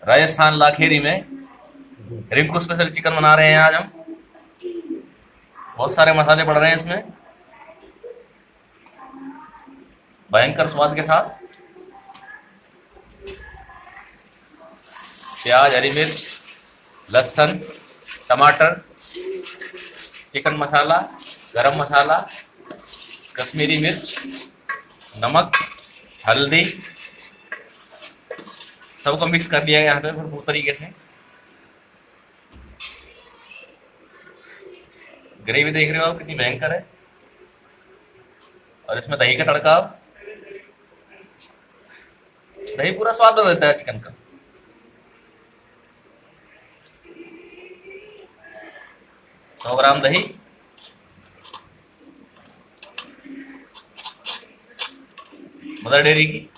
राजस्थान लाखेरी में Rinku special chicken बना रहे हैं आज हम। बहुत सारे मसाले पड़ रहे हैं इसमें, भयंकर स्वाद के साथ। प्याज, हरी मिर्च, लहसुन, टमाटर, चिकन मसाला, गरम मसाला, कश्मीरी मिर्च, नमक, हल्दी, सबको मिक्स कर लिया है यहाँ पे भरपूर तरीके से। ग्रेवी देख रहे हो आप कितनी भयंकर है, और इसमें दही का तड़का। दही पूरा स्वाद बदल देता है चिकन का। सौ ग्राम दही, मदर डेयरी की।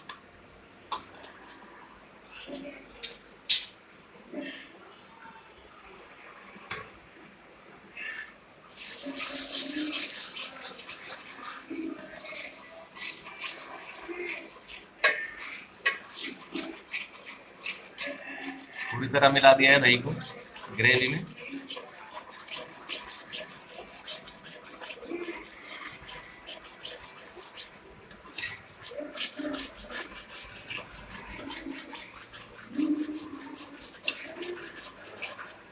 पूरी तरह मिला दिया है दही को ग्रेवी में।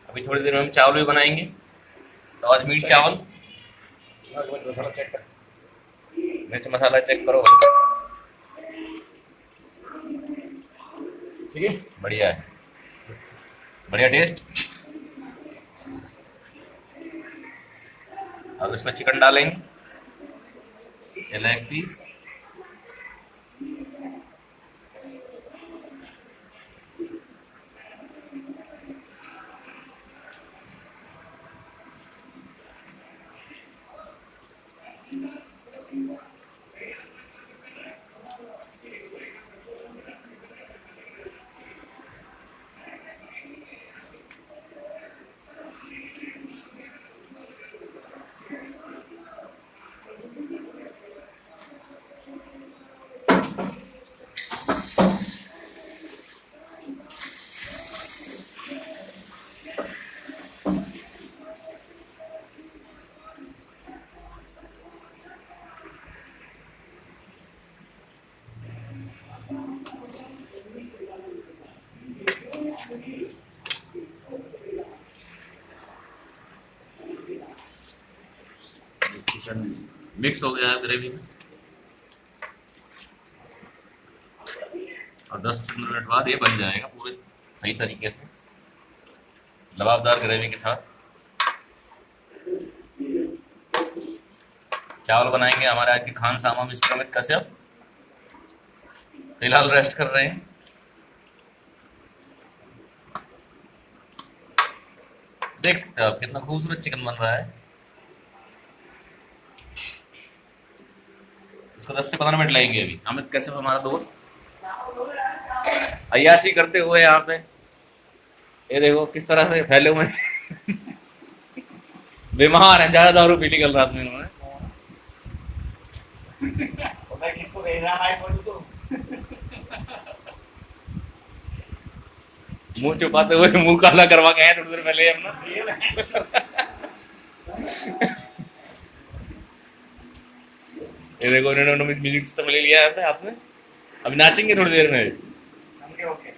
अभी थोड़ी देर में हम चावल भी बनाएंगे। तो आज मीट चावल। मिर्च मसाला चेक करो। ठीक है, बढ़िया है, बढ़िया टेस्ट। अब इसमें चिकन डालेंगे, ये लेग पीस। चिकन मिक्स हो गया है ग्रेवी में, और 10 मिनट बाद ये बन जाएगा पूरे सही तरीके से लबाबदार ग्रेवी के साथ। चावल बनाएंगे हमारे आज के खान सामा मिस्टर अमित कश्यप, फिलहाल रेस्ट कर रहे हैं। देख सकते हो आप कितना खूबसूरत चिकन बन रहा है। इसको 10 से 15 मिनट लगेंगे। अभी अमित कश्यप हमारा दोस्त अय्याशी करते हुए यहाँ पे, ये देखो किस तरह से फैले हुए बीमार हैं, ज्यादा दारू पी ली कल रात में इन्होंने। मैं किसको भेज रहा है बोलूं तो मुंह छुपाते हुए मुंह काला करवा के आए थोड़ी देर पहले अपना। ये देखो इन्होंने म्यूजिक सिस्टम ले लिया है हाथ में। अभी नाचेंगे थोड़ी देर में। Okay okay.